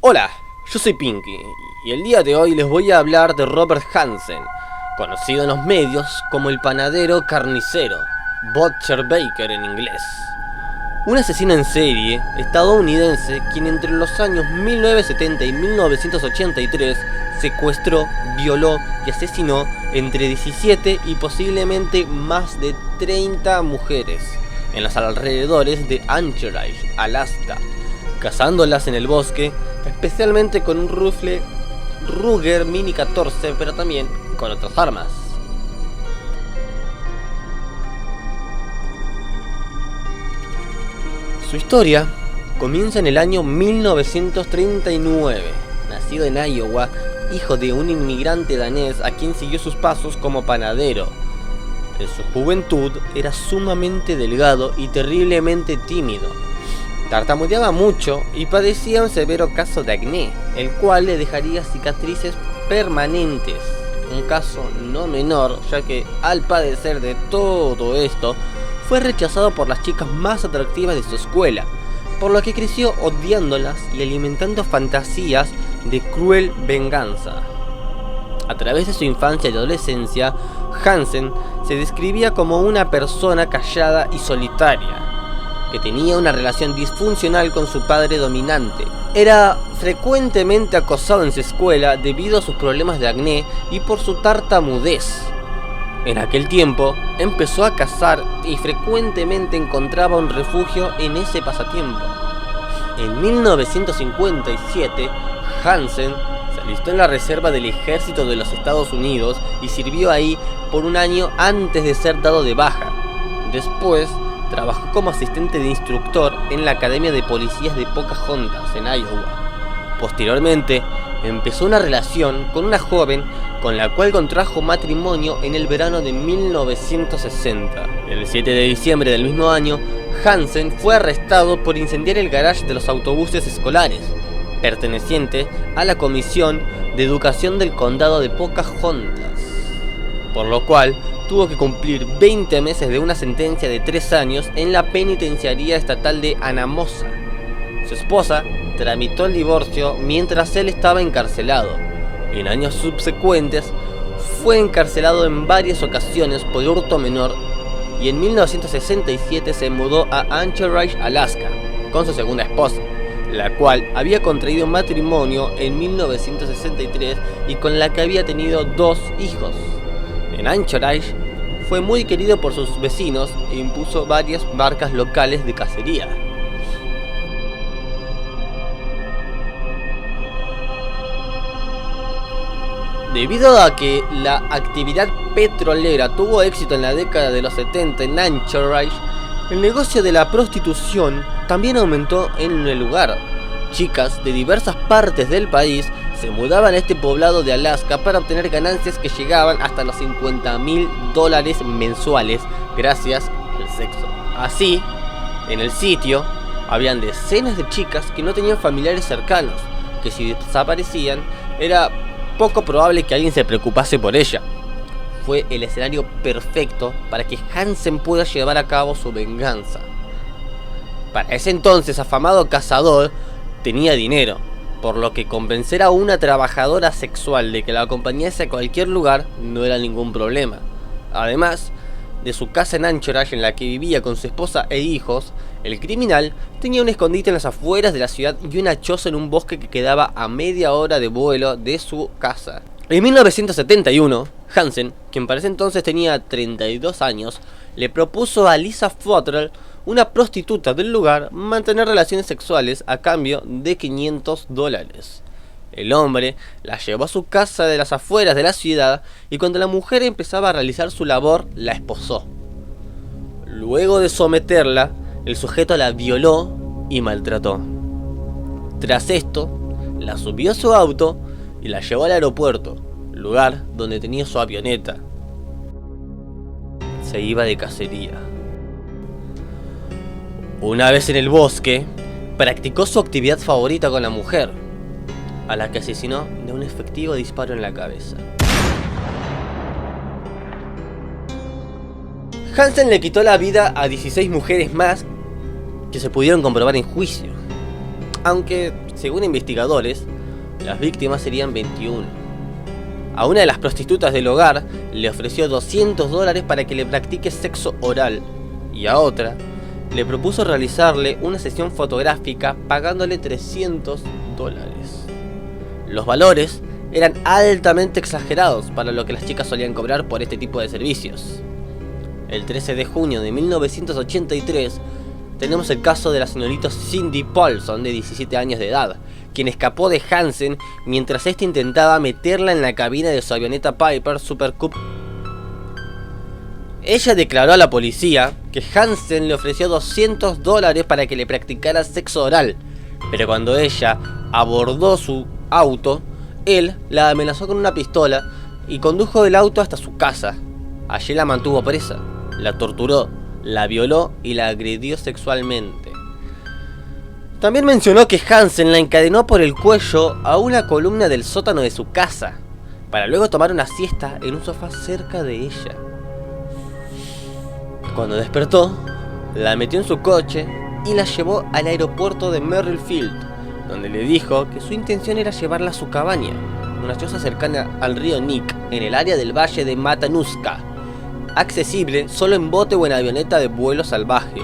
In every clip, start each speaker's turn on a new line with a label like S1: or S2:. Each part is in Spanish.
S1: Hola, yo soy Pinky y el día de hoy les voy a hablar de Robert Hansen, conocido en los medios como el panadero carnicero, Butcher Baker en inglés. Un asesino en serie estadounidense quien entre los años 1970 y 1983 secuestró, violó y asesinó entre 17 y posiblemente más de 30 mujeres en los alrededores de Anchorage, Alaska, cazándolas en el bosque, especialmente con un rifle Ruger Mini 14, pero también con otras armas. Su historia comienza en el año 1939. Nacido en Iowa, hijo de un inmigrante danés a quien siguió sus pasos como panadero. En su juventud era sumamente delgado y terriblemente tímido. Tartamudeaba mucho y padecía un severo caso de acné, el cual le dejaría cicatrices permanentes. Un caso no menor, ya que al padecer de todo esto, fue rechazado por las chicas más atractivas de su escuela, por lo que creció odiándolas y alimentando fantasías de cruel venganza. A través de su infancia y adolescencia, Hansen se describía como una persona callada y solitaria, que tenía una relación disfuncional con su padre dominante. Era frecuentemente acosado en su escuela debido a sus problemas de acné y por su tartamudez. En aquel tiempo, empezó a cazar y frecuentemente encontraba un refugio en ese pasatiempo. En 1957, Hansen se alistó en la reserva del ejército de los Estados Unidos y sirvió ahí por un año antes de ser dado de baja. Después, trabajó como asistente de instructor en la Academia de Policías de Pocahontas, en Iowa. Posteriormente, empezó una relación con una joven con la cual contrajo matrimonio en el verano de 1960. El 7 de diciembre del mismo año, Hansen fue arrestado por incendiar el garage de los autobuses escolares, perteneciente a la Comisión de Educación del Condado de Pocahontas, por lo cual tuvo que cumplir 20 meses de una sentencia de 3 años en la penitenciaría estatal de Anamosa. Su esposa tramitó el divorcio mientras él estaba encarcelado. En años subsecuentes fue encarcelado en varias ocasiones por hurto menor y en 1967 se mudó a Anchorage, Alaska, con su segunda esposa, la cual había contraído matrimonio en 1963 y con la que había tenido 2 hijos. En Anchorage fue muy querido por sus vecinos e impuso varias marcas locales de cacería. Debido a que la actividad petrolera tuvo éxito en la década de los 70 en Anchorage, el negocio de la prostitución también aumentó en el lugar. Chicas de diversas partes del país se mudaban a este poblado de Alaska para obtener ganancias que llegaban hasta los $50,000 mensuales gracias al sexo. Así, en el sitio, habían decenas de chicas que no tenían familiares cercanos, que si desaparecían, era poco probable que alguien se preocupase por ella. Fue el escenario perfecto para que Hansen pueda llevar a cabo su venganza. Para ese entonces, afamado cazador tenía dinero, por lo que convencer a una trabajadora sexual de que la acompañase a cualquier lugar no era ningún problema. Además de su casa en Anchorage en la que vivía con su esposa e hijos, el criminal tenía un escondite en las afueras de la ciudad y una choza en un bosque que quedaba a media hora de vuelo de su casa. En 1971, Hansen, quien para ese entonces tenía 32 años, le propuso a Lisa Futrell, una prostituta del lugar, mantener relaciones sexuales a cambio de $500. El hombre la llevó a su casa de las afueras de la ciudad y cuando la mujer empezaba a realizar su labor, la esposó. Luego de someterla, el sujeto la violó y maltrató. Tras esto, la subió a su auto y la llevó al aeropuerto, lugar donde tenía su avioneta. Se iba de cacería. Una vez en el bosque, practicó su actividad favorita con la mujer, a la que asesinó de un efectivo disparo en la cabeza. Hansen le quitó la vida a 16 mujeres más que se pudieron comprobar en juicio. Aunque Según investigadores, las víctimas serían 21. A una de las prostitutas del hogar le ofreció $200 para que le practique sexo oral, y a otra le propuso realizarle una sesión fotográfica pagándole $300. Los valores eran altamente exagerados para lo que las chicas solían cobrar por este tipo de servicios. El 13 de junio de 1983 tenemos el caso de la señorita Cindy Paulson, de 17 años de edad, quien escapó de Hansen mientras éste intentaba meterla en la cabina de su avioneta Piper Super Cub. Ella declaró a la policía que Hansen le ofreció $200 para que le practicara sexo oral, pero cuando ella abordó su auto, él la amenazó con una pistola y condujo el auto hasta su casa. Allí la mantuvo presa, la torturó, la violó y la agredió sexualmente. También mencionó que Hansen la encadenó por el cuello a una columna del sótano de su casa, para luego tomar una siesta en un sofá cerca de ella. Cuando despertó, la metió en su coche y la llevó al aeropuerto de Merrifield, donde le dijo que su intención era llevarla a su cabaña, una choza cercana al río Nick, en el área del valle de Matanuska, accesible solo en bote o en avioneta de vuelo salvaje.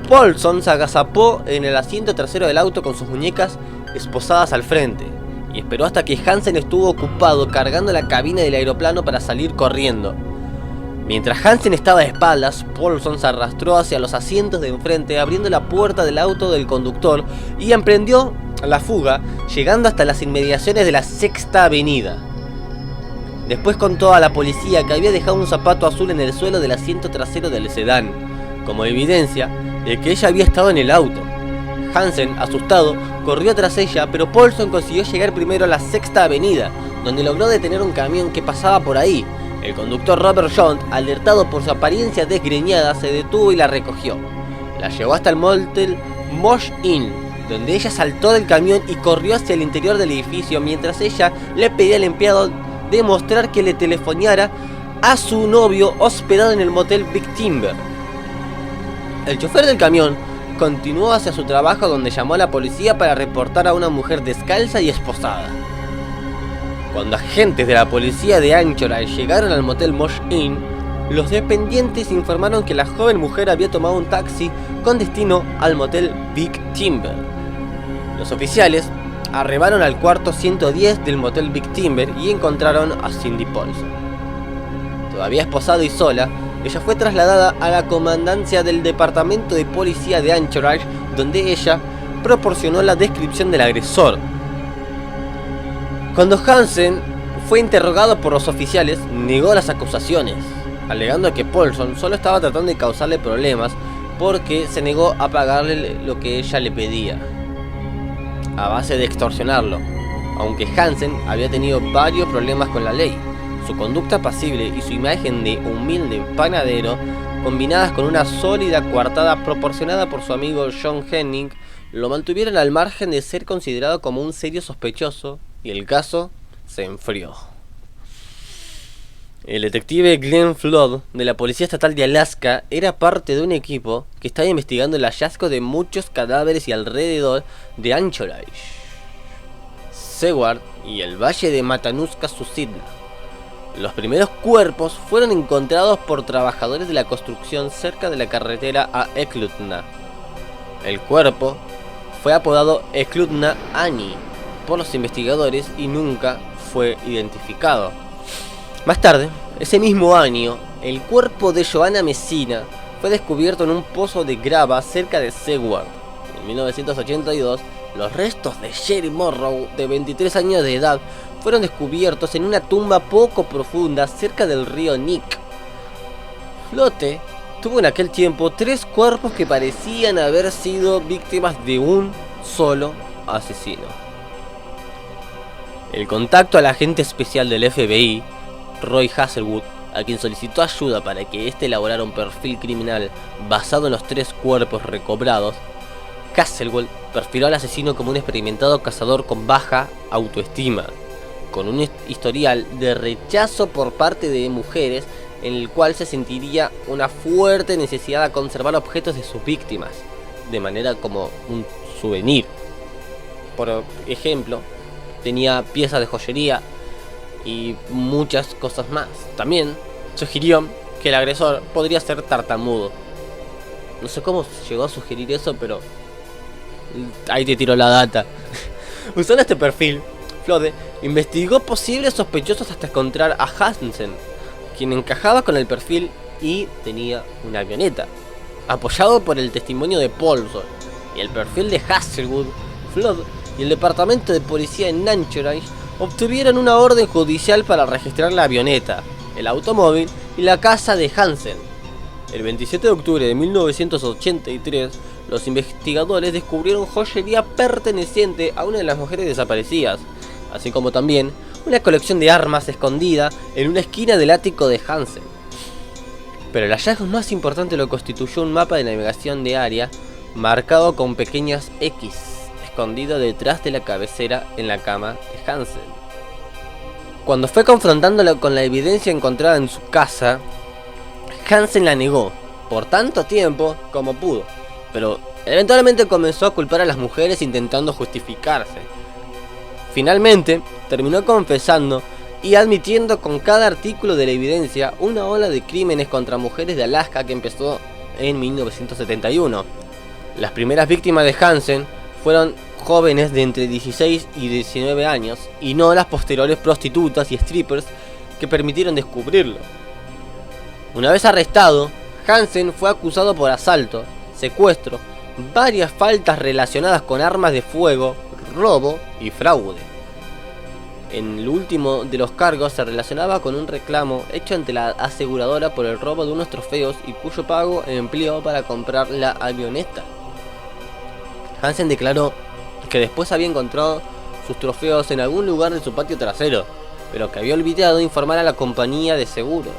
S1: Paulson se agazapó en el asiento trasero del auto con sus muñecas esposadas al frente y esperó hasta que Hansen estuvo ocupado cargando la cabina del aeroplano para salir corriendo. Mientras Hansen estaba de espaldas, Paulson se arrastró hacia los asientos de enfrente, abriendo la puerta del auto del conductor y emprendió la fuga, llegando hasta las inmediaciones de la Sexta Avenida. Después contó a la policía que había dejado un zapato azul en el suelo del asiento trasero del sedán, como evidencia de que ella había estado en el auto. Hansen, asustado, corrió tras ella, pero Paulson consiguió llegar primero a la Sexta Avenida, donde logró detener un camión que pasaba por ahí. El conductor Robert John, alertado por su apariencia desgreñada, se detuvo y la recogió. La llevó hasta el motel Mosh Inn, donde ella saltó del camión y corrió hacia el interior del edificio, mientras ella le pedía al empleado demostrar que le telefoneara a su novio hospedado en el motel Big Timber. El chofer del camión continuó hacia su trabajo, donde llamó a la policía para reportar a una mujer descalza y esposada. Cuando agentes de la policía de Anchorage llegaron al motel Mosh Inn, los dependientes informaron que la joven mujer había tomado un taxi con destino al motel Big Timber. Los oficiales arribaron al cuarto 110 del motel Big Timber y encontraron a Cindy Paulson. Todavía esposada y sola, ella fue trasladada a la comandancia del departamento de policía de Anchorage, donde ella proporcionó la descripción del agresor. Cuando Hansen fue interrogado por los oficiales, negó las acusaciones, alegando que Paulson solo estaba tratando de causarle problemas porque se negó a pagarle lo que ella le pedía, a base de extorsionarlo, aunque Hansen había tenido varios problemas con la ley. Su conducta pasible y su imagen de humilde panadero, combinadas con una sólida coartada proporcionada por su amigo John Henning, lo mantuvieron al margen de ser considerado como un serio sospechoso, y el caso se enfrió. El detective Glenn Flood, de la Policía Estatal de Alaska, era parte de un equipo que estaba investigando el hallazgo de muchos cadáveres y alrededor de Anchorage, Seward y el valle de Matanuska-Susitna. Los primeros cuerpos fueron encontrados por trabajadores de la construcción cerca de la carretera a Eklutna. El cuerpo fue apodado Eklutna Annie por los investigadores y nunca fue identificado. Más tarde, ese mismo año, el cuerpo de Joanna Messina fue descubierto en un pozo de grava cerca de Seward. En 1982, los restos de Sherry Morrow, de 23 años de edad, fueron descubiertos en una tumba poco profunda cerca del río Nick. Flote tuvo en aquel tiempo 3 cuerpos que parecían haber sido víctimas de un solo asesino. El contacto al agente especial del FBI, Roy Hazelwood, a quien solicitó ayuda para que éste elaborara un perfil criminal basado en los 3 cuerpos recobrados, Hazelwood perfiló al asesino como un experimentado cazador con baja autoestima, con un historial de rechazo por parte de mujeres, en el cual se sentiría una fuerte necesidad de conservar objetos de sus víctimas, de manera como un souvenir. por ejemplo, tenía piezas de joyería y muchas cosas más. También sugirió que el agresor podría ser tartamudo. No sé cómo llegó a sugerir eso, pero ahí te tiro la data. Usando este perfil, Flode investigó posibles sospechosos hasta encontrar a Hansen, quien encajaba con el perfil y tenía una avioneta. Apoyado por el testimonio de Paulson y el perfil de Hazelwood, Flood y el departamento de policía en Anchorage obtuvieron una orden judicial para registrar la avioneta, el automóvil y la casa de Hansen. El 27 de octubre de 1983, los investigadores descubrieron joyería perteneciente a una de las mujeres desaparecidas, así como también una colección de armas escondida en una esquina del ático de Hansen. Pero el hallazgo más importante lo constituyó un mapa de navegación de área marcado con pequeñas X, escondido detrás de la cabecera en la cama de Hansen. Cuando fue confrontándolo con la evidencia encontrada en su casa, Hansen la negó por tanto tiempo como pudo, pero eventualmente comenzó a culpar a las mujeres intentando justificarse. Finalmente, terminó confesando y admitiendo con cada artículo de la evidencia una ola de crímenes contra mujeres de Alaska que empezó en 1971. Las primeras víctimas de Hansen fueron jóvenes de entre 16 y 19 años, y no las posteriores prostitutas y strippers que permitieron descubrirlo. Una vez arrestado, Hansen fue acusado por asalto, secuestro, varias faltas relacionadas con armas de fuego, robo y fraude. En el último de los cargos se relacionaba con un reclamo hecho ante la aseguradora por el robo de unos trofeos y cuyo pago empleó para comprar la avioneta. Hansen declaró que después había encontrado sus trofeos en algún lugar de su patio trasero, pero que había olvidado informar a la compañía de seguros.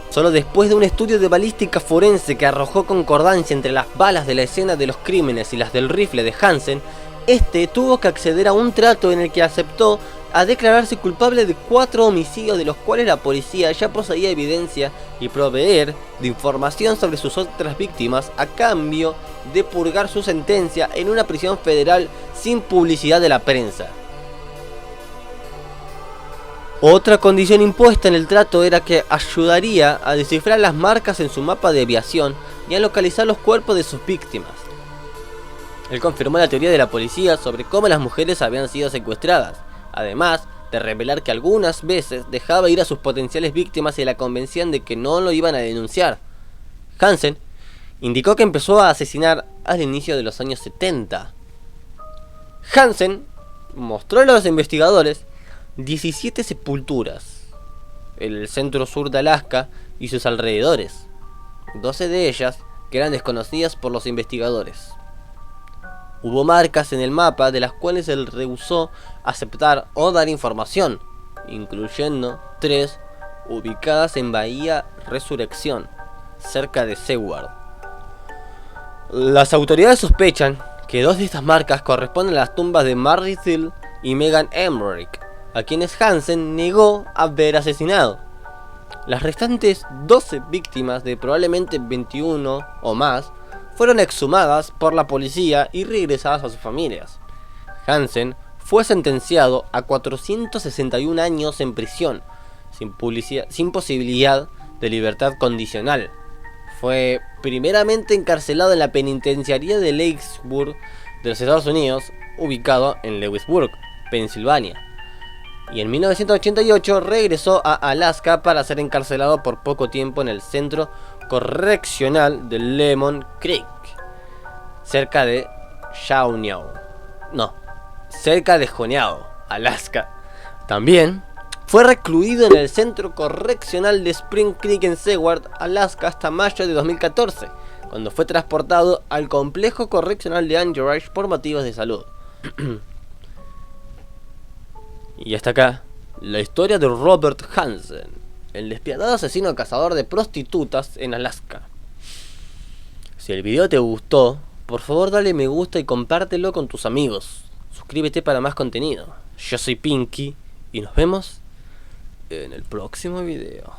S1: Solo después de un estudio de balística forense que arrojó concordancia entre las balas de la escena de los crímenes y las del rifle de Hansen, este tuvo que acceder a un trato en el que aceptó a declararse culpable de 4 homicidios de los cuales la policía ya poseía evidencia y proveer de información sobre sus otras víctimas a cambio de purgar su sentencia en una prisión federal sin publicidad de la prensa. Otra condición impuesta en el trato era que ayudaría a descifrar las marcas en su mapa de aviación y a localizar los cuerpos de sus víctimas. Él confirmó la teoría de la policía sobre cómo las mujeres habían sido secuestradas, además de revelar que algunas veces dejaba ir a sus potenciales víctimas y la convencían de que no lo iban a denunciar. Hansen indicó que empezó a asesinar al inicio de los años 70. Hansen mostró a los investigadores 17 sepulturas en el centro sur de Alaska y sus alrededores, 12 de ellas que eran desconocidas por los investigadores. Hubo marcas en el mapa de las cuales él rehusó aceptar o dar información, incluyendo 3 ubicadas en Bahía Resurrección, cerca de Seward. Las autoridades sospechan que 2 de estas marcas corresponden a las tumbas de Mary Thiel y Megan Emmerich, a quienes Hansen negó haber asesinado. Las restantes 12 víctimas, de probablemente 21 o más, fueron exhumadas por la policía y regresadas a sus familias. Hansen fue sentenciado a 461 años en prisión, sin posibilidad de libertad condicional. Fue primeramente encarcelado en la penitenciaría de Lewisburg de los Estados Unidos, ubicado en Lewisburg, Pensilvania. Y en 1988 regresó a Alaska para ser encarcelado por poco tiempo en el centro correccional de Lemon Creek, cerca de Juneau, Alaska. También fue recluido en el centro correccional de Spring Creek en Seward, Alaska, hasta mayo de 2014, cuando fue transportado al complejo correccional de Anchorage por motivos de salud. Y hasta acá la historia de Robert Hansen, el despiadado asesino cazador de prostitutas en Alaska. Si el video te gustó, por favor dale me gusta y compártelo con tus amigos. Suscríbete para más contenido. Yo soy Pinky y nos vemos en el próximo video.